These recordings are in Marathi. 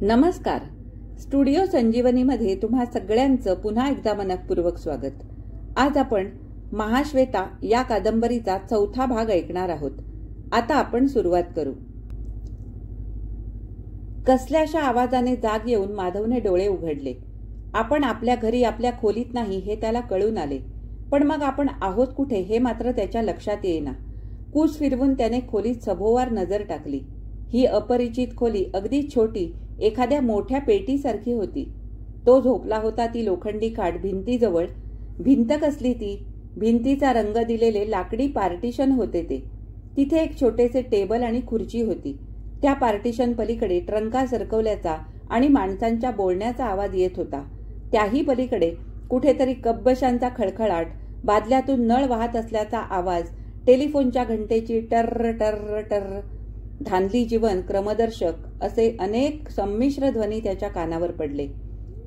नमस्कार. स्टुडिओ संजीवनीमध्ये तुम्हा सगळ्यांचं पुन्हा एकदा मनःपूर्वक स्वागत. आज आपण महाश्वेता या कादंबरीचा 4था भाग ऐकणार आहोत. आता आपण सुरुवात करू. कसल्याशा आवाजाने जाग येऊन माधवने डोळे उघडले. आपण आपल्या घरी आपल्या खोलीत नाही हे त्याला कळून आले, पण मग आपण आहोत कुठे हे मात्र त्याच्या लक्षात येईना. कूस फिरवून त्याने खोलीत सभोवार नजर टाकली. ही अपरिचित खोली अगदी छोटी, एखाद्या मोठ्या पेटीसारखी होती. तो झोपला होता ती लोखंडी खाट भिंतीजवळ. भिंत कसली ती? भिंतीचा रंग दिलेले लाकडी पार्टिशन होते ते. तिथे एक छोटेसे टेबल आणि खुर्ची होती. त्या पार्टिशन पलीकडे ट्रंका सरकवल्याचा आणि माणसांच्या बोलण्याचा आवाज येत होता. त्याही पलीकडे कुठेतरी कब्बशांचा खळखळाट, बादल्यातून नळ वाहत असल्याचा आवाज, टेलिफोनच्या घंटेची टर्र टर्र टर्र, धांदली जीवन क्रमदर्शक असे अनेक संमिश्र ध्वनी त्याच्या कानावर पडले.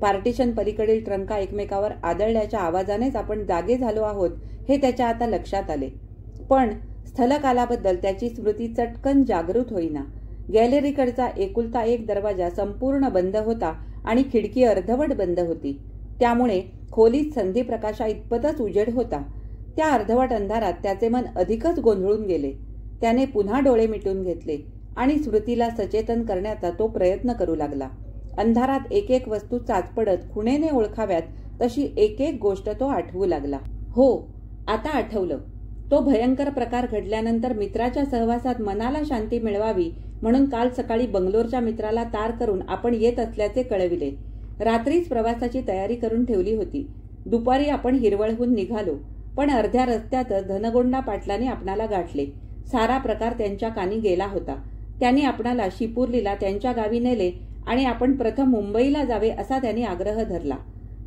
पार्टिशन पलीकडील ट्रंका एकमेकावर आदळल्याच्या आवाजानेच आपण जागे झालो आहोत हे त्याच्या आता लक्षात आले. पण स्थलकालाबद्दल त्याची स्मृती चटकन जागृत होईना. गॅलरीकडचा एकुलता एक दरवाजा संपूर्ण बंद होता आणि खिडकी अर्धवट बंद होती. त्यामुळे खोलीत संधिप्रकाशा इतपतच उजेड होता. त्या अर्धवट अंधारात त्याचे मन अधिकच गोंधळून गेले. त्याने पुन्हा डोळे मिटून घेतले आणि स्मृतीला सचेतन करण्याचा तो प्रयत्न करू लागला. अंधारात एक एक वस्तू चाचपडत खुणेने ओळखाव्यात तशी एक एक गोष्ट तो आठवू लागला. हो, आता आठवलं. तो भयंकर प्रकार घडल्यानंतर मित्राच्या सहवासात मनाला शांती मिळवावी म्हणून काल सकाळी बंगलोरच्या मित्राला तार करून आपण येत असल्याचे कळविले. रात्रीच प्रवासाची तयारी करून ठेवली होती. दुपारी आपण हिरवळहून निघालो, पण अर्ध्या रस्त्यातच धनगोंडा पाटलाने आपणाला गाठले. सारा प्रकार त्यांच्या कानी गेला होता. त्यांनी आपणाला शिपूर्लीला त्यांच्या गावी नेले आणि आपण प्रथम मुंबईला जावे असा त्यांनी आग्रह धरला.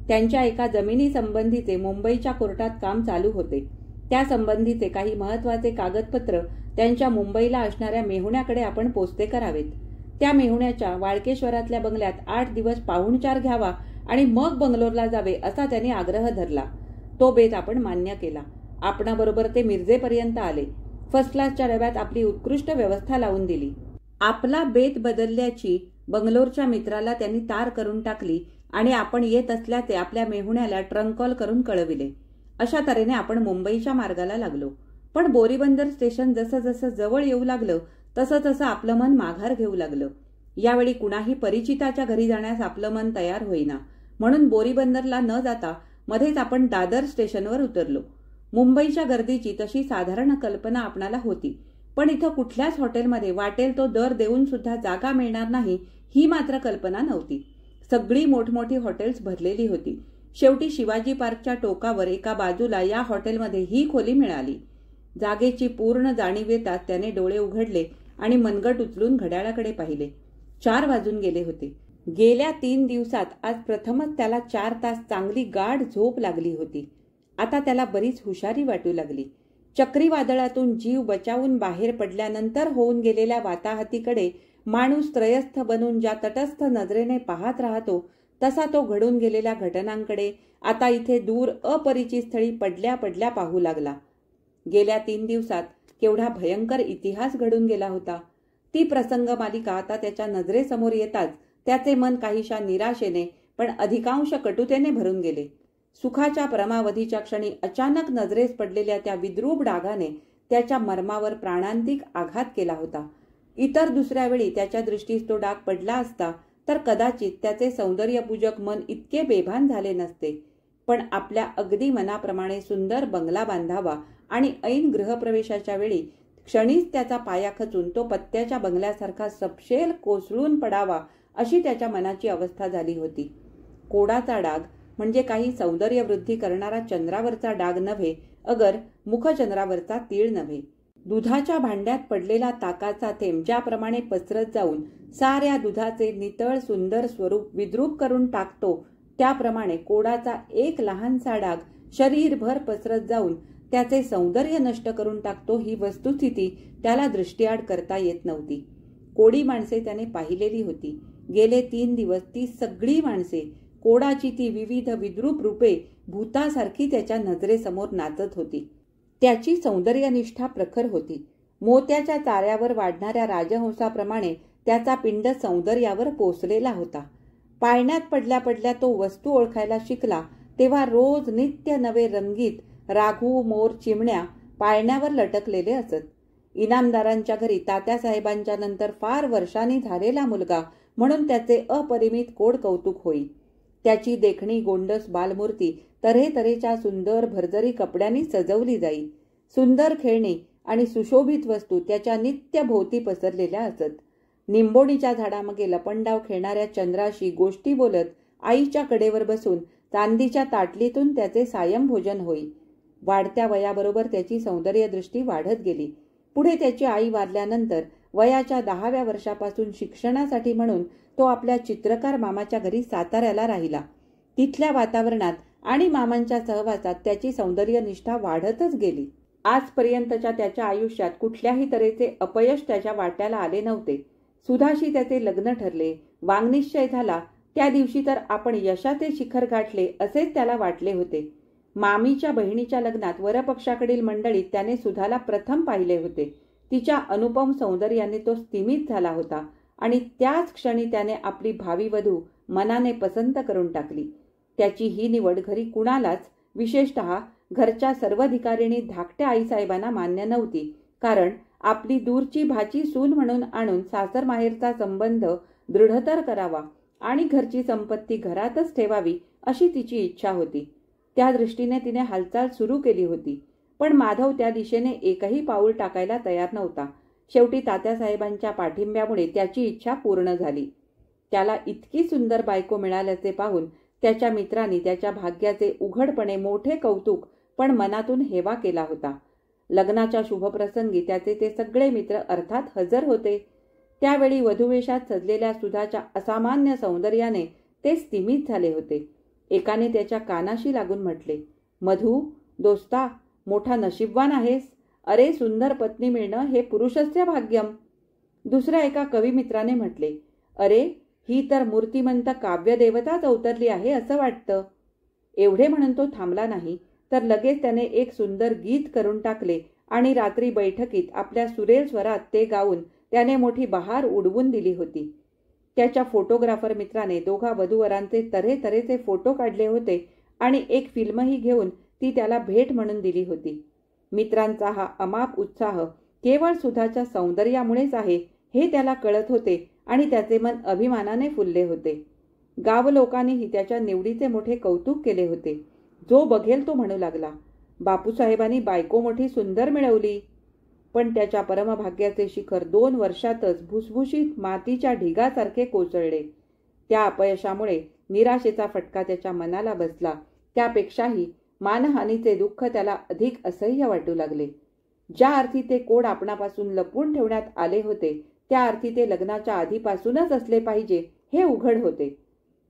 त्यांच्या एका जमिनी संबंधीचे मुंबईच्या कोर्टात काम चालू होते. त्या संबंधीचे काही महत्वाचे कागदपत्र त्यांच्या मुंबईला असणाऱ्या मेहुण्याकडे आपण पोचते करावेत. त्या मेहुण्याच्या वाळकेश्वरातल्या बंगल्यात 8 दिवस पाहुणचार घ्यावा आणि मग बंगलोरला जावे असा त्यांनी आग्रह धरला. तो बेत आपण मान्य केला. आपणाबरोबर ते मिरजेपर्यंत आले. फर्स्ट क्लासच्या डब्यात आपली उत्कृष्ट व्यवस्था लावून दिली. आपला बेत बदलल्याची बंगलोरच्या मित्राला त्यांनी तार करून टाकली आणि आपण येत असल्याचे आपल्या मेहुण्याला ट्रंक कॉल करून कळविले. अशा तऱ्हेने आपण मुंबईच्या मार्गाला लागलो. पण बोरीबंदर स्टेशन जसं जसं जवळ येऊ लागलं तसं तसं आपलं मन माघार घेऊ लागलं. यावेळी कुणाही परिचिताच्या घरी जाण्यास आपलं मन तयार होईना. म्हणून बोरीबंदरला न जाता मध्येच आपण दादर स्टेशनवर उतरलो. मुंबईच्या गर्दीची तशी साधारण कल्पना आपणाला होती, पण इथं कुठल्याच हॉटेलमध्ये वाटेल तो दर देऊन सुद्धा जागा मिळणार नाही ही मात्र कल्पना नव्हती. सगळी मोठमोठी हॉटेल्स भरलेली होती. शेवटी शिवाजी पार्कच्या टोकावर एका बाजूला या हॉटेलमध्ये ही खोली मिळाली. जागेची पूर्ण जाणीव येताच त्याने डोळे उघडले आणि मनगट उचलून घड्याळाकडे पाहिले. 4 वाजून गेले होते. गेल्या 3 दिवसात आज प्रथमच त्याला 4 तास चांगली गाढ झोप लागली होती. आता त्याला बरीच हुशारी वाटू लागली. चक्रीवादळातून जीव बचावून बाहेर पडल्यानंतर होऊन गेलेल्या वाताहतीकडे माणूस त्रयस्थ बनून ज्या तटस्थ नजरेने पाहत राहतो तसा तो घडून गेलेल्या घटनांकडे आता इथे दूर अपरिचित स्थळी पडल्या पडल्या पाहू लागला. गेल्या 3 दिवसात केवढा भयंकर इतिहास घडून गेला होता. ती प्रसंग मालिका आता त्याच्या नजरेसमोर येताच त्याचे मन काहीशा निराशेने पण अधिकांश कटुतेने भरून गेले. सुखाच्या परमावधीच्या क्षणी अचानक नजरेस पडलेल्या त्या विद्रूप डागाने त्याच्या मर्मावर प्राणांतिक आघात केला होता. इतर दुसऱ्या वेळी त्याच्या दृष्टीस तो डाग पडला असता तर कदाचित त्याचे सौंदर्यपूजक मन इतके बेभान झाले नसते. पण आपल्या अगदी मनाप्रमाणे सुंदर बंगला बांधावा आणि ऐन गृहप्रवेशाच्या वेळी क्षणीच त्याचा पाया खचून तो पत्त्याच्या बंगल्यासारखा सपशेल कोसळून पडावा अशी त्याच्या मनाची अवस्था झाली होती. कोडाचा डाग म्हणजे काही सौंदर्य वृद्धी करणारा चंद्रावरचा डाग नव्हे, अगर मुखचंद्रावरचा तीळ नव्हे. दुधाच्या भांड्यात पडलेला ताकाचा थेंब ज्याप्रमाणे पसरत जाऊन साऱ्या दुधाचे नितळ सुंदर स्वरूप विद्रूप करून टाकतो, त्याप्रमाणे कोडाचा एक लहानसा डाग शरीरभर पसरत जाऊन त्याचे सौंदर्य नष्ट करून टाकतो ही वस्तुस्थिती त्याला दृष्टीआड करता येत नव्हती. कोडी माणसे त्याने पाहिलेली होती. गेले 3 दिवस ती सगळी माणसे, कोडाची ती विविध विद्रूप रूपे भूतासारखी त्याच्या नजरेसमोर नाचत होती. त्याची सौंदर्यनिष्ठा प्रखर होती. मोत्याच्या चाऱ्यावर वाढणाऱ्या राजहंसाप्रमाणे त्याचा पिंड सौंदर्यावर पोचलेला होता. पाळण्यात पडल्या पडल्या तो वस्तू ओळखायला शिकला तेव्हा रोज नित्य नवे रंगीत राघू, मोर, चिमण्या पाळण्यावर लटकलेले असत. इनामदारांच्या घरी तात्यासाहेबांच्या नंतर फार वर्षांनी झालेला मुलगा म्हणून त्याचे अपरिमित कोड कौतुक होई. त्याची देखणी गोंडस बालमूर्ती तऱ्हेतऱ्हेच्या सुंदर भरजरी कपड्यांनी सजवली जाई. सुंदर खेळणी आणि सुशोभित वस्तू त्याच्या नित्य भोवती पसरलेल्या असत. निंबोणीच्या झाडामागे लपंडाव खेळणाऱ्या चंद्राशी गोष्टी बोलत आईच्या कडेवर बसून चांदीच्या ताटलीतून त्याचे सायं भोजन होई. वाढत्या वयाबरोबर त्याची सौंदर्यदृष्टी वाढत गेली. पुढे त्याची आई वारल्यानंतर वयाच्या 10व्या वर्षापासून शिक्षणासाठी म्हणून तो आपल्या चित्रकार मामाच्या घरी साताऱ्याला राहिला. तिथल्या वातावरणात आणि मामांच्या सहवासात त्याची सौंदर्यनिष्ठा वाढतच गेली. आजपर्यंतच्या त्याच्या आयुष्यात कुठल्याही तऱ्हेचे अपयश त्याच्या वाट्याला आले नव्हते. सुधाशी त्याचे लग्न ठरले, वाङ्निश्चय झाला. त्या दिवशी तर आपण यशाचे शिखर गाठले असेच त्याला वाटले होते. मामीच्या बहिणीच्या लग्नात वरपक्षाकडील मंडळीत त्याने सुधाला प्रथम पाहिले होते. तिच्या अनुपम सौंदर्याने तो स्तिमित झाला होता आणि त्याच क्षणी त्याने आपली भावी वधू मनाने पसंत करून टाकली. त्याची ही निवड घरी कुणालाच, विशेषतः घरच्या सर्वाधिकारीणी धाकट्या आईसाहेबांना मान्य नव्हती. कारण आपली दूरची भाची सून म्हणून आणून सासर माहेरचा संबंध दृढतर करावा आणि घरची संपत्ती घरातच ठेवावी अशी तिची इच्छा होती. त्या दृष्टीने तिने हालचाल सुरू केली होती. पण माधव त्या दिशेने एकही पाऊल टाकायला तयार नव्हता. शेवटी तात्यासाहेबांच्या पाठिंब्यामुळे त्याची इच्छा पूर्ण झाली. त्याला इतकी सुंदर बायको मिळाल्याचे पाहून त्याच्या मित्रांनी त्याच्या भाग्याचे उघडपणे मोठे कौतुक पण मनातून हेवा केला होता. लग्नाच्या शुभप्रसंगी त्याचे ते सगळे मित्र अर्थात हजर होते. त्यावेळी वधूवेशात सजलेल्या सुधाच्या असामान्य सौंदर्याने ते स्तिमित झाले होते. एकाने त्याच्या कानाशी लागून म्हटले, मधू दोस्ता, मोठा नशीबवान आहेस. अरे, सुंदर पत्नी मिळणं हे पुरुषस्य भाग्यम. दुसऱ्या एका कविमित्राने म्हटले, अरे, ही तर मूर्तिमंत काव्यदेवताच अवतरली आहे असं वाटतं. एवढे म्हणून तो थांबला नाही, तर लगेच त्याने एक सुंदर गीत करून टाकले आणि रात्री बैठकीत आपल्या सुरेल स्वरात ते गाऊन त्याने मोठी बहार उडवून दिली होती. त्याच्या फोटोग्राफर मित्राने दोघा वधूवरांचे तऱ्हेतऱ्हेचे फोटो काढले होते आणि एक फिल्मही घेऊन ती त्याला भेट म्हणून दिली होती. मित्रांचा हा अमाप उत्साह केवळ सुधाच्या सौंदर्यामुळेच आहे हे त्याला कळत होते आणि त्याचे मन अभिमानाने फुलले होते. गाव लोकांनीही त्याच्या निवडीचे मोठे कौतुक केले होते. जो बघेल तो म्हणू लागला, बापूसाहेबांनी बायको मोठी सुंदर मिळवली. पण त्याच्या परमभाग्याचे शिखर 2 वर्षातच भुसभुशीत मातीच्या ढिगासारखे कोसळले. त्या अपयशामुळे निराशेचा फटका त्याच्या मनाला बसला. त्यापेक्षाही मानहानीचे दुःख त्याला अधिक असह्य वाटू लागले. ज्या अर्थी ते कोड आपणापासून लपवून ठेवण्यात आले होते त्या अर्थी ते लग्नाच्या आधीपासूनच असले पाहिजे हे उघड होते.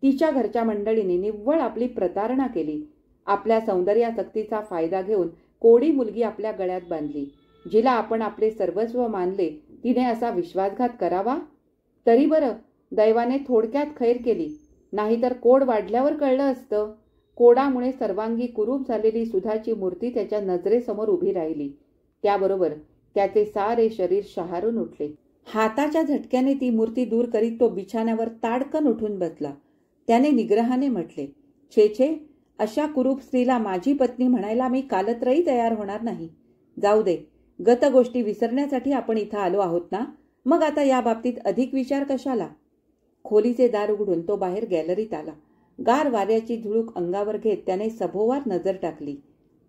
तिच्या घरच्या मंडळींनी निव्वळ आपली प्रतारणा केली. आपल्या सौंदर्यासक्तीचा फायदा घेऊन कोडी मुलगी आपल्या गळ्यात बांधली. जिला आपण आपले सर्वस्व मानले तिने असा विश्वासघात करावा. तरी बरं, दैवाने थोडक्यात खैर केली, नाहीतर कोड वाढल्यावर कळलं असतं. कोडामुळे सर्वांगी कुरूप झालेली सुधाची मूर्ती त्याच्या नजरेसमोर उभी राहिली. त्याबरोबर त्याचे सारे शरीर शहारून उठले. हाताच्या झटक्याने ती मूर्ती दूर करीत तो बिछाण्यावर ताडकन उठून बसला. त्याने निग्रहाने म्हटले, छे छे, अशा कुरूप स्त्रीला माझी पत्नी म्हणायला मी कालत्रही तयार होणार नाही. जाऊ दे, गत गोष्टी विसरण्यासाठी आपण इथं आलो आहोत ना, मग आता या बाबतीत अधिक विचार कशाला. खोलीचे दार उघडून तो बाहेर गॅलरीत आला. गार वाऱ्याची झुळूक अंगावर घेत त्याने सभोवार नजर टाकली.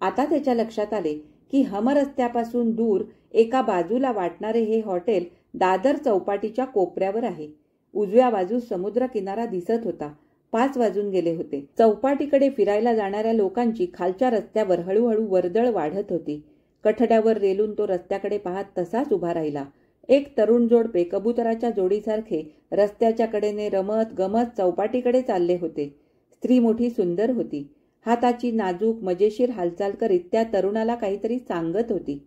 आता त्याच्या लक्षात आले की हमरस्त्यापासून दूर एका बाजूला वाटणारे हे हॉटेल दादर चौपाटीच्या कोपऱ्यावर आहे. उजव्या बाजूस समुद्र किनारा दिसत होता. 5 वाजून गेले होते. चौपाटीकडे फिरायला जाणाऱ्या लोकांची खालच्या रस्त्यावर हळूहळू वर्दळ वाढत होती. कठड्यावर रेलून तो रस्त्याकडे पाहत तसाच उभा राहिला. एक तरुण जोडपे कबुतराच्या जोडीसारखे रस्त्याच्या कडेने रमत गमत चौपाटीकडे चालले होते. स्त्री मोठी सुंदर होती. हाताची नाजूक मजेशीर हालचाल करीत त्या तरुणाला काहीतरी सांगत होती.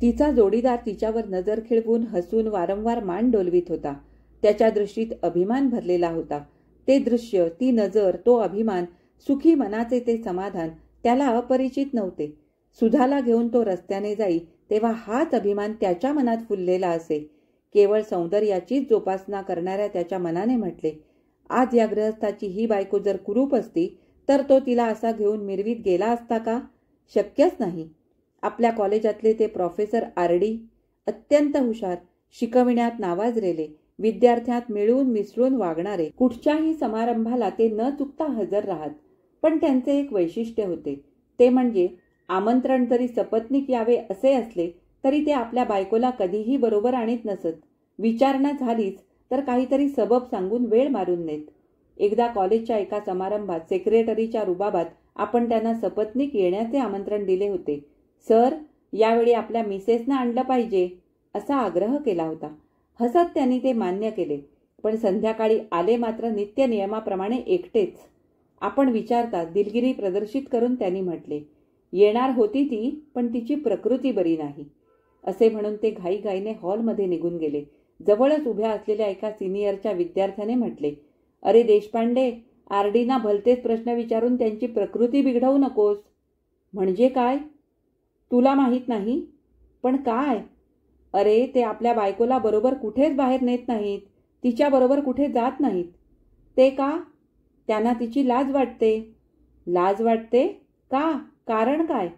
तिचा जोडीदार तिच्यावर नजर खिळवून हसून वारंवार मान डोलवीत होता. त्याच्या दृष्टीत अभिमान भरलेला होता. ते दृश्य, ती नजर, तो अभिमान, सुखी मनाचे ते समाधान त्याला अपरिचित नव्हते. सुधाला घेऊन तो रस्त्याने जाई तेव्हा हाच अभिमान त्याच्या मनात फुललेला असे. केवळ सौंदर्याचीच जोपासना करणाऱ्या त्याच्या मनाने म्हटले, आज या गृहस्थाची ही बायको जर कुरूप असती तर तो तिला असा घेऊन मिरवीत गेला असता का? शक्यच नाही. आपल्या कॉलेजातले ते प्रोफेसर आरडी अत्यंत हुशार, शिकविण्यात नावाजलेले, विद्यार्थ्यात मिळून मिसळून वागणारे, कुठच्याही समारंभाला ते न चुकता हजर राहत. पण त्यांचे एक वैशिष्ट्य होते, ते म्हणजे आमंत्रण जरी सपत्नीक यावे असे असले तरी ते आपल्या बायकोला कधीही बरोबर आणीत नसत. विचारणा झालीच तर काहीतरी सबब सांगून वेळ मारून नेत. एकदा कॉलेजच्या एका समारंभात सेक्रेटरीच्या रुबाबात आपण त्यांना सपत्नीक येण्याचे आमंत्रण दिले होते. सर, यावेळी आपल्या मिसेसना आणलं पाहिजे असा आग्रह केला होता. हसत त्यांनी ते मान्य केले, पण संध्याकाळी आले मात्र नित्य नियमाप्रमाणे एकटेच. आपण विचारता दिलगिरी प्रदर्शित करून त्यांनी म्हटले, येणार होती ती, पण तिची प्रकृती बरी नाही असे म्हणून ते घाईघाईने हॉलमध्ये निघून गेले. जवळच उभ्या असलेल्या एका सिनियरच्या विद्यार्थ्याने म्हटले, अरे देशपांडे, आरडीना भलतेच प्रश्न विचारून त्यांची प्रकृती बिघडवू नकोस. म्हणजे काय? तुला माहीत नाही? पण काय? अरे, ते आपल्या बायकोला बरोबर कुठेच बाहेर नेत नाहीत, तिच्या बरोबर कुठे जात नाहीत. ते का? त्यांना तिची लाज वाटते. लाज वाटते का? कारण काय?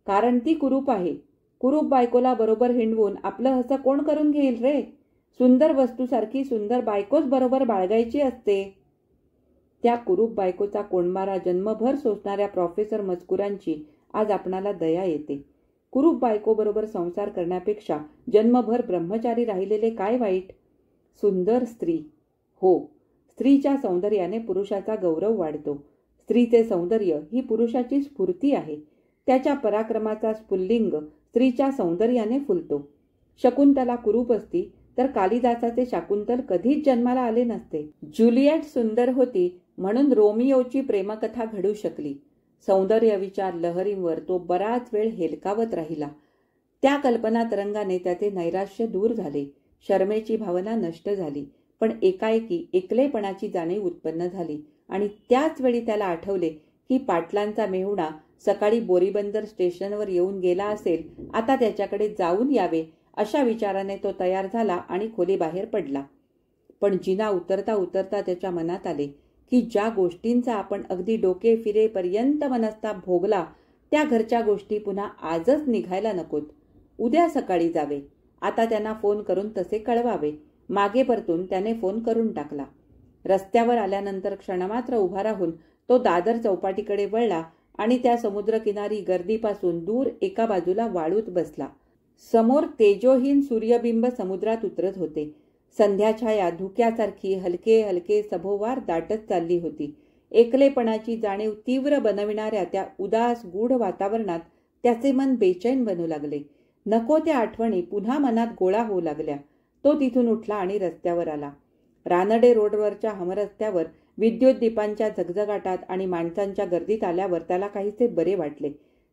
कारण ती कुरूप आहे. कुरूप बायकोला बरोबर हिंडवून आपलं हसं कोण करून घेईल रे? सुंदर वस्तूसारखी सुंदर बायकोच बरोबर बाळगायची असते. त्या कुरूप बायकोचा कोंडमारा जन्मभर सोसणाऱ्या प्रोफेसर मजकुरांची आज आपणाला दया येते. कुरूप बायको बरोबर संसार करण्यापेक्षा जन्मभर ब्रह्मचारी राहिलेले काय वाईट? सुंदर स्त्री. हो, स्त्रीच्या सौंदर्याने पुरुषाचा गौरव वाढतो. स्त्रीचे सौंदर्य ही पुरुषाची स्फूर्ती आहे. त्याच्या पराक्रमाचा स्फुल्लिंग स्त्रीच्या सौंदर्याने फुलतो. शकुंतला कुरूप असती तर कालिदासाचे शाकुंतल कधीच जन्माला आले नसते. ज्युलिएट सुंदर होती म्हणून रोमियोची प्रेमकथा घडू शकली. सौंदर्य विचार लहरींवर तो बराच वेळ हेलकावत राहिला. त्या कल्पना तरंगाने त्याचे नैराश्य दूर झाले. शरमेची भावना नष्ट झाली. पण एकाएकी एकलेपणाची जाणीव उत्पन्न झाली आणि त्याच वेळी त्याला आठवले की पाटलांचा मेहुणा सकाळी बोरीबंदर स्टेशनवर येऊन गेला असेल, आता त्याच्याकडे जाऊन यावे अशा विचाराने तो तयार झाला आणि खोलीबाहेर पडला. पण जिना उतरता उतरता त्याच्या मनात आले की ज्या गोष्टींचा आपण अगदी डोके फिरेपर्यंत मनस्ताप भोगला त्या घरच्या गोष्टी पुन्हा आजच निघायला नकोत. उद्या सकाळी जावे. आता त्यांना फोन करून तसे कळवावे. मागे परतून त्याने फोन करून टाकला. रस्त्यावर आल्यानंतर क्षणमात्र उभा राहून तो दादर चौपाटीकडे वळला आणि त्या समुद्रकिनारी गर्दीपासून दूर एका बाजूला वाळूत बसला. समोर तेजोहीन सूर्यबिंब समुद्रात उतरत होते. संध्याछाया धुक्यासारखी हलके हलके सभोवार दाटत चालली होती. एकलेपणाची जाणीव तीव्र बनविणाऱ्या त्या उदास गूढ वातावरणात त्याचे मन बेचैन बनू लागले. नको त्या आठवणी पुन्हा मनात गोळा होऊ लागल्या. तो तिथून उठला आणि रस्त्यावर आला. रानडे रोडवरच्या हमरस्त्यावर विद्युत दीपांच्या झगझगाटात आणि माणसांच्या गर्दीत आल्यावर त्याला काहीसे बरे वाटले.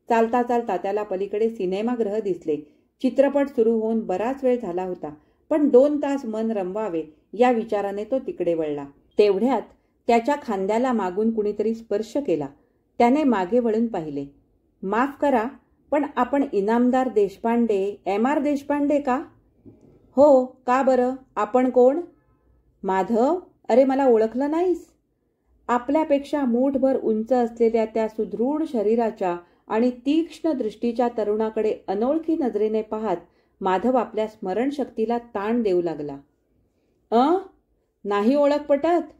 चालता चालता त्याला पलीकडे सिनेमागृह दिसले. चित्रपट सुरू होऊन बराच वेळ झाला होता, पण 2 तास मन रमवावे या विचाराने तो तिकडे वळला. तेवढ्यात त्याच्या खांद्याला मागून कुणीतरी स्पर्श केला. त्याने मागे वळून पाहिले. माफ करा, पण आपण इनामदार देशपांडे, M.R. देशपांडे का? हो, का बरं? आपण कोण? माधव, अरे मला ओळखलं नाहीस? आपल्यापेक्षा मूठभर उंच असलेल्या त्या सुदृढ शरीराच्या आणि तीक्ष्ण दृष्टीच्या तरुणाकडे अनोळखी नजरेने पाहत माधव आपल्या स्मरणशक्तीला ताण देऊ लागला. नाही ओळख पटत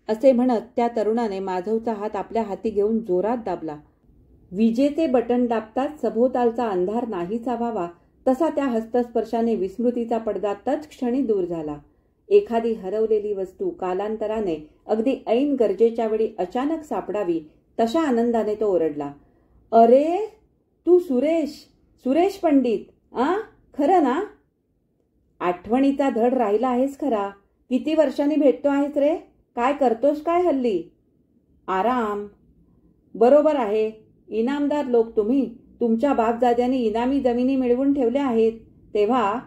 असे म्हणत त्या तरुणाने माधवचा हात आपल्या हाती घेऊन जोरात दाबला. विजेचे बटन दाबताच सभोवतालचा अंधार नाहीसा व्हावा तसा त्या हस्तस्पर्शाने विस्मृतीचा पडदा तत्क्षणी दूर झाला. एखादी हरवलेली वस्तू कालांतराने अगदी ऐन गरजेच्या वेळी अचानक सापडावी तशा आनंदाने तो ओरडला. अरे, तू सुरेश पंडित, खरं ना? आठवणीचा धड राहिला आहेस खरा. किती वर्षांनी भेटतो आहेस रे? काय करतोस काय हल्ली? आराम. बरोबर आहे. इनामदार लोक तुम्ही. तुमच्या बापजाद्यांनी इनामी जमिनी मिळवून ठेवल्या आहेत. तेव्हा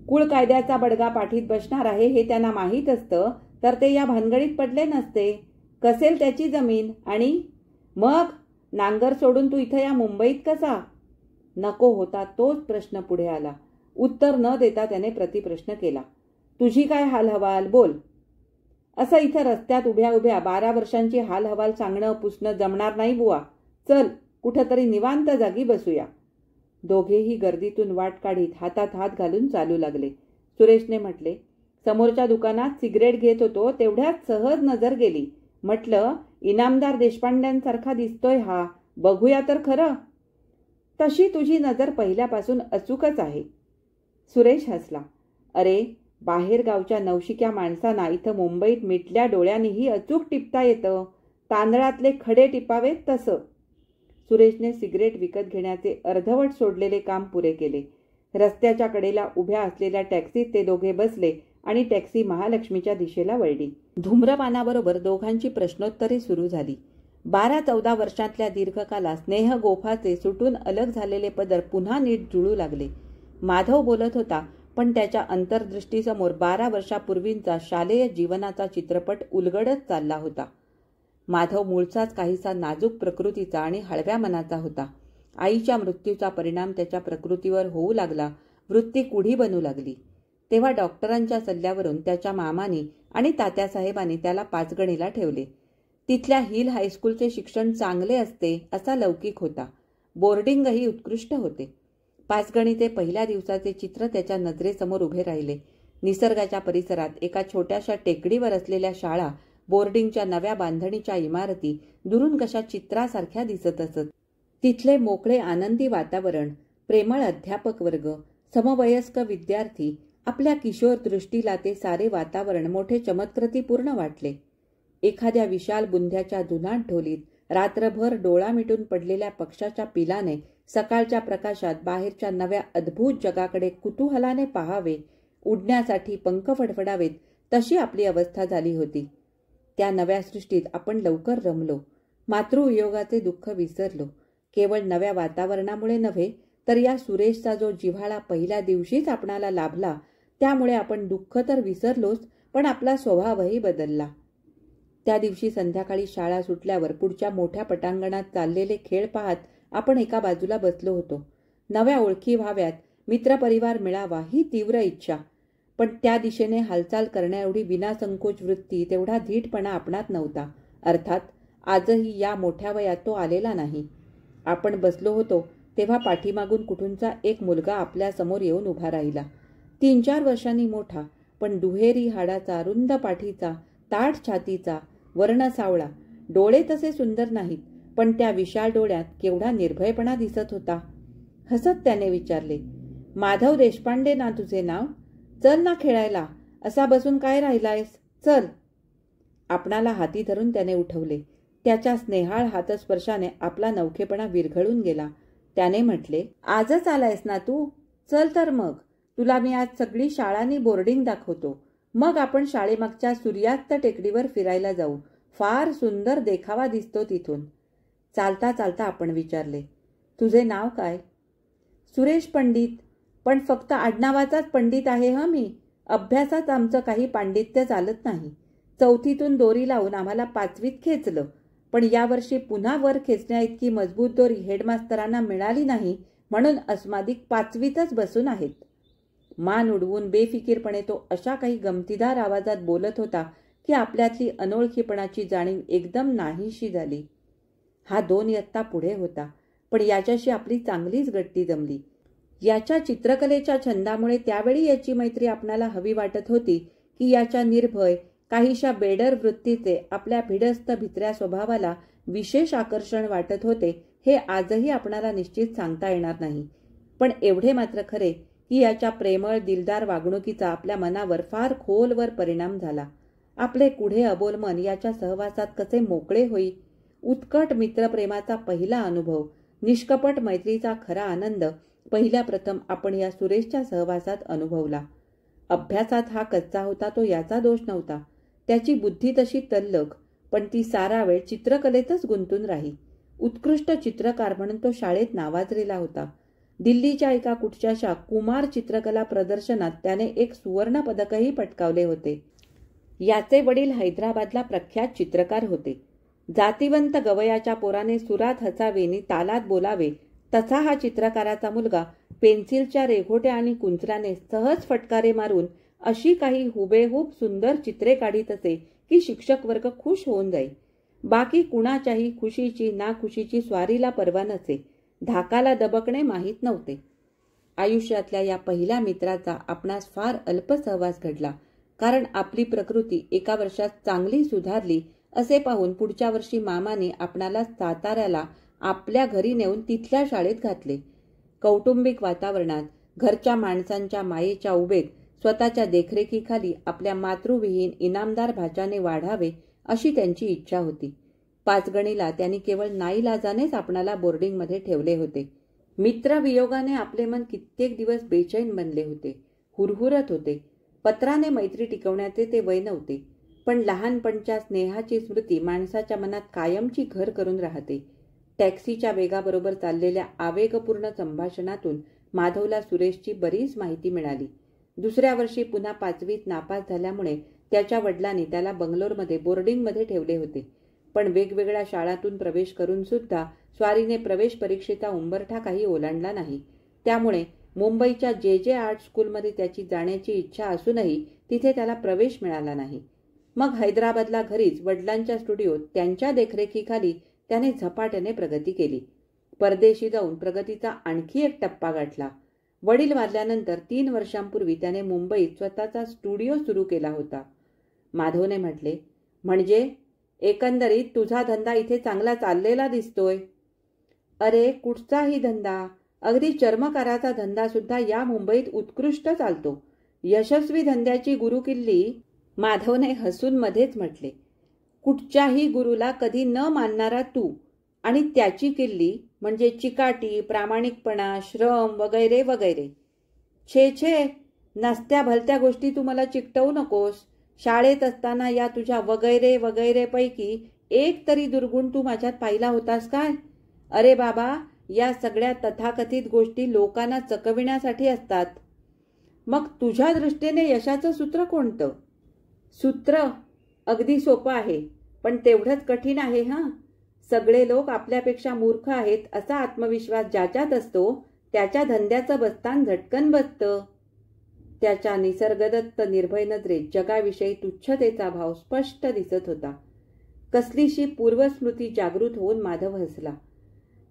कुळ कायद्याचा बडगा पाठीत बसणार आहे हे त्यांना माहीत असतं तर ते या भानगडीत पडले नसते. कसेल त्याची जमीन? आणि मग नांगर सोडून तू इथं या मुंबईत कसा? नको होता तोच प्रश्न पुढे आला. उत्तर न देता त्याने प्रतिप्रश्न केला. तुझी काय हालहवाल, बोल. असं इथं रस्त्यात उभ्या उभ्या 12 वर्षांची हालहवाल सांगणं पुसणं जमणार नाही बुवा. चल, कुठंतरी निवांत जागी बसूया. दोघेही गर्दीतून वाट काढीत हातात हात घालून चालू लागले. सुरेशने म्हटले, समोरच्या दुकानात सिगरेट घेत होतो तेवढ्यात सहज नजर गेली. म्हटलं, इनामदार देशपांड्यांसारखा दिसतोय हा, बघूया तर खरं. तशी तुझी नजर पहिल्यापासून अचूकच आहे. सुरेश हसला. अरे, बाहेर गावच्या नवशिक्या माणसांना इथं मुंबईत मिटल्या डोळ्यांनीही अचूक टिपता येतं. तांदळातले खडे टिपावेत तसं. सुरेशने सिगरेट विकत घेण्याचे अर्धवट सोडलेले काम पुरे केले. रस्त्याच्या कडेला उभ्या असलेल्या टॅक्सीत ते दोघे बसले आणि टॅक्सी महालक्ष्मीच्या दिशेला वळली. धूम्रपानाबरोबर दोघांची प्रश्नोत्तरे सुरू झाली. 12-14 वर्षातल्या दीर्घकाला स्नेह गोफाचे सुटून अलग झालेले पदर पुन्हा नीट जुळू लागले. माधव बोलत होता, पण त्याच्या अंतर्दृष्टीसमोर 12 वर्षापूर्वींचा शालेय जीवनाचा चित्रपट उलगडत चालला होता. माधव मूळचाच काहीसा नाजूक प्रकृतीचा आणि हळव्या मनाचा होता. आईच्या मृत्यूचा परिणाम त्याच्या प्रकृतीवर होऊ लागला. वृत्ती कुढी बनू लागली. तेव्हा डॉक्टरांच्या सल्ल्यावरून त्याच्या मामानी आणि तात्यासाहेबांनी त्याला पाचगणीला ठेवले. तिथल्या हिल हायस्कूलचे शिक्षण चांगले असते असा लौकिक होता. बोर्डिंगही उत्कृष्ट होते. पाचगणीचे पहिल्या दिवसाचे चित्र त्याच्या नजरेसमोर उभे राहिले. निसर्गाच्या परिसरात एका छोट्याशा टेकडीवर असलेल्या शाळा, बोर्डिंगच्या नव्या बांधणीच्या इमारती दुरून कशा चित्रासारख्या दिसत असत. तिथले मोकळे आनंदी वातावरण, प्रेमळ अध्यापक वर्ग, समवयस्क विद्यार्थी, आपल्या किशोर दृष्टीला ते सारे वातावरण मोठे चमत्कृतीपूर्ण वाटले. एखाद्या विशाल बुंध्याच्या जुनाट ढोलीत रात्रभर डोळा मिटून पडलेल्या पक्षाच्या पिलाने सकाळच्या प्रकाशात बाहेरच्या नव्या अद्भुत जगाकडे कुतूहलाने पाहावे, उडण्यासाठी पंख फडफडावेत, तशी आपली अवस्था झाली होती. त्या नव्या सृष्टीत आपण लवकर रमलो. मातृवियोगाचे दुःख विसरलो. केवळ नव्या वातावरणामुळे नव्हे, तर या सुरेशचा जो जिव्हाळा पहिल्या दिवशीच आपणाला लाभला, त्यामुळे आपण दुःख तर विसरलोच, पण आपला स्वभावही बदलला. त्या दिवशी संध्याकाळी शाळा सुटल्यावर पुढच्या मोठ्या पटांगणात चाललेले खेळ पाहत आपण एका बाजूला बसलो होतो. नव्या ओळखी व्हाव्यात, मित्रपरिवार मिळावा ही तीव्र इच्छा, पण त्या दिशेने हालचाल करण्याएवढी विनासंकोच वृत्ती, तेवढा धीटपणा आपणात नव्हता. अर्थात आजही या मोठ्या वयात तो आलेला नाही. आपण बसलो होतो तेव्हा पाठीमागून कुठूनचा एक मुलगा आपल्यासमोर येऊन उभा राहिला. 3-4 वर्षांनी मोठा, पण दुहेरी हाडाचा, रुंद पाठीचा, ताठ छातीचा, वर्ण सावळा. डोळे तसे सुंदर नाहीत, पण त्या विशाल डोळ्यात केवढा निर्भयपणा दिसत होता. हसत त्याने विचारले, माधव देशपांडे ना तुझे नाव? चल ना खेळायला, असा बसून काय राहिलायस, चल. आपणाला हाती धरून त्याने उठवले. त्याच्या स्नेहाळ हातस्पर्शाने आपला नवखेपणा विरघळून गेला. त्याने म्हटले, आजच आलायस ना तू? चल तर मग, तुला मी आज सगळी शाळांनी बोर्डिंग दाखवतो. मग आपण शाळेमागच्या सूर्यास्त टेकडीवर फिरायला जाऊ. फार सुंदर देखावा दिसतो तिथून. चालता चालता आपण विचारले, तुझे नाव काय? सुरेश पंडित. पण फक्त आडनावाचाच पंडित आहे हं मी. अभ्यासात आमचं काही पांडित्य चालत नाही. 4थीतून दोरी लावून आम्हाला 5वीत खेचलं, पण यावर्षी पुन्हा वर खेचण्या इतकी मजबूत दोरी हेडमास्तरांना मिळाली नाही, म्हणून अस्मादिक 5वीतच बसून आहेत. मान उडवून बेफिकीरपणे तो अशा काही गमतीदार आवाजात बोलत होता की आपल्यातली अनोळखीपणाची जाणीव एकदम नाहीशी झाली. हा 2 इयत्ता पुढे होता, पण याच्याशी आपली चांगलीच गट्टी जमली. याच्या चित्रकलेच्या छंदामुळे त्यावेळी याची मैत्री आपणाला हवी वाटत होती की याच्या निर्भय, काहीशा बेडर वृत्तीचे आपल्या भिडस्त भित्र्या स्वभावाला विशेष आकर्षण वाटत होते, हे आजही आपणाला निश्चित सांगता येणार नाही. पण एवढे मात्र खरे की याच्या प्रेमळ दिलदार वागणुकीचा आपल्या मनावर फार खोलवर परिणाम झाला. आपले कुढे अबोल मन याच्या सहवासात कसे मोकळे होई. उत्कट मित्रप्रेमाचा पहिला अनुभव, निष्कपट मैत्रीचा खरा आनंद पहिल्या प्रथम आपण या सुरेशच्या सहवासात अनुभवला. अभ्यासात हा कच्चा होता तो याचा दोष नव्हता. त्याची बुद्धी तशी तल्लख, पण ती सारा वेळ चित्रकलेतच गुंतून राही. उत्कृष्ट चित्रकार म्हणून तो शाळेत नावाजलेला होता. दिल्लीच्या एका कुठच्याशा कुमार चित्रकला प्रदर्शनात त्याने एक सुवर्ण पदकही पटकावले होते. याचे वडील हैदराबादला प्रख्यात चित्रकार होते. जातिवंत गवयाच्या पोराने सुरात हसावे नि तालात बोलावे, तसा हा चित्रकाराचा मुलगा पेन्सिलच्या रेघोट्या आणि कुंचलाने सहज फटकारे मारून अशी काही हुबेहूब सुंदर चित्रे काढीत असे की शिक्षक वर्ग खुश होऊन जाई. बाकी कुणाच्याही खुशीची नाखुशीची स्वारीला पर्वा नसे. धाकाला दबकणे माहीत नव्हते. आयुष्यातल्या या पहिल्या मित्राचा आपणास फार अल्प सहवास घडला, कारण आपली प्रकृती एका वर्षात चांगली सुधारली असे पाहून पुढच्या वर्षी मामाने आपणाला साताऱ्याला आपल्या घरी नेऊन तिथल्या शाळेत घातले. कौटुंबिक वातावरणात घरच्या माणसांच्या मायेच्या उभेत स्वतःच्या देखरेखीखाली आपल्या मातृविहीन इनामदार भाच्याने वाढावे अशी त्यांची इच्छा होती. पाचगणीला त्यांनी केवळ नाईलाजानेच आपणाला बोर्डिंगमध्ये ठेवले होते. मित्रवियोगाने आपले मन कित्येक दिवस बेचैन बनले होते, हुरहुरत होते. पत्राने मैत्री टिकवण्याचे ते वय नव्हते, पण लहानपणच्या स्नेहाची स्मृती माणसाच्या मनात कायमची घर करून राहते. टॅक्सीच्या वेगाबरोबर चाललेल्या आवेगपूर्ण संभाषणातून माधवला सुरेशची बरीच माहिती मिळाली. दुसऱ्या वर्षी पुन्हा 5वीत नापास झाल्यामुळे त्याच्या वडिलांनी त्याला बंगलोरमध्ये बोर्डिंगमध्ये ठेवले होते. पण वेगवेगळ्या शाळांतून प्रवेश करून सुद्धा स्वारीने प्रवेश परीक्षेचा उंबरठा काही ओलांडला नाही. त्यामुळे मुंबईच्या जे आर्ट स्कूलमध्ये त्याची जाण्याची इच्छा असूनही तिथे त्याला प्रवेश मिळाला नाही. मग हैदराबादला घरीच वडिलांच्या स्टुडिओत त्यांच्या देखरेखीखाली त्याने झपाट्याने प्रगती केली. परदेशी जाऊन प्रगतीचा आणखी एक टप्पा गाठला. वडील वारल्यानंतर 3 वर्षांपूर्वी त्याने मुंबईत स्वतःचा स्टुडिओ सुरू केला होता. माधवने म्हटले, म्हणजे एकंदरीत तुझा धंदा इथे चांगला चाललेला दिसतोय. अरे कुठचाही धंदा, अगदी चर्मकाराचा धंदा सुद्धा या मुंबईत उत्कृष्ट चालतो. यशस्वी धंद्याची गुरुकिल्ली, माधवने हसून मध्येच म्हटले. कुठच्याही गुरुला कधी न मानणारा तू आणि त्याची किल्ली म्हणजे चिकाटी, प्रामाणिकपणा, श्रम वगैरे वगैरे. छे छे, नसत्या भलत्या गोष्टी तू मला चिकटवू नकोस. शाळेत असताना या तुझ्या वगैरे वगैरे पैकी एक तरी दुर्गुण तू माझ्यात पाहिला होतास काय? अरे बाबा, या सगळ्या तथाकथित गोष्टी लोकांना चकविण्यासाठी असतात. मग तुझ्या दृष्टीने यशाचं सूत्र कोणतं? सूत्र अगदी सोपं आहे, पण तेवढंच कठीण आहे. सगळे लोक आपल्यापेक्षा मूर्ख आहेत असा आत्मविश्वास ज्याच्यात असतो त्याच्या धंद्याचं बस्तान झटकन बसतं. त्याच्या निसर्गदत्त निर्भय नजरेत जगाविषयी तुच्छतेचा भाव स्पष्ट दिसत होता. कसलीशी पूर्वस्मृती जागृत होऊन माधव हसला.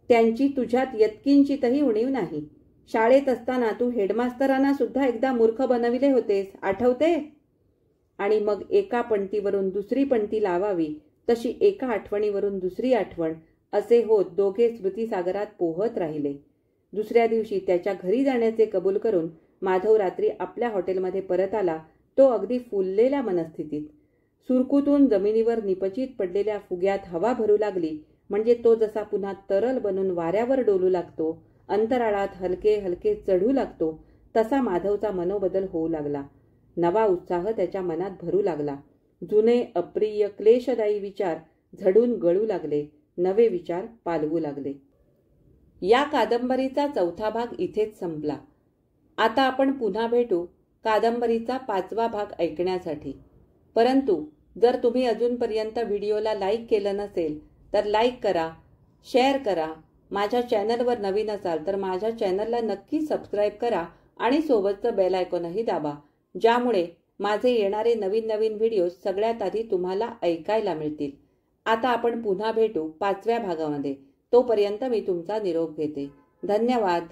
त्यांची तुझ्यात यत्किंचितही उणीव नाही. शाळेत असताना तू हेडमास्तरांना सुद्धा एकदा मूर्ख बनविले होतेस, आठवते? आणि मग एका पंक्तीवरून दुसरी पंक्ती लावावी तशी एका आठवणीवरून दुसरी आठवण असे होत दोघे स्मृतीसागरात पोहत राहिले. दुसऱ्या दिवशी त्याच्या घरी जाण्याचे कबूल करून माधव रात्री आपल्या हॉटेलमध्ये परत आला. तो अगदी फुललेल्या मनस्थितीत. सुरकुतून जमिनीवर निपचित पडलेल्या फुग्यात हवा भरू लागली म्हणजे तो जसा पुन्हा तरल बनून वाऱ्यावर डोलू लागतो, अंतराळात हलके हलके चढू लागतो, तसा माधवचा मनोबदल होऊ लागला. नवा उत्साह त्याच्या मनात भरू लागला. जुने अप्रिय क्लेशदायी विचार झडून गळू लागले, नवे विचार पालवू लागले. या कादंबरीचा 4था भाग इथेच संपला. आता आपण पुन्हा भेटू कादंबरीचा 5वा भाग ऐकण्यासाठी. परंतु जर तुम्ही अजूनपर्यंत व्हिडिओला लाईक केलं नसेल तर लाईक करा, शेअर करा. माझ्या चॅनलवर नवीन असाल तर माझ्या चॅनलला नक्की सबस्क्राईब करा आणि सोबतचं बेल आयकॉनही दाबा, ज्यामुळे माझे येणारे नवीन नवीन व्हिडिओ सगळ्यात आधी तुम्हाला ऐकायला मिळतील. आता आपण पुन्हा भेटू 5व्या भागामध्ये. तोपर्यंत मी तुमचा निरोप घेते. धन्यवाद.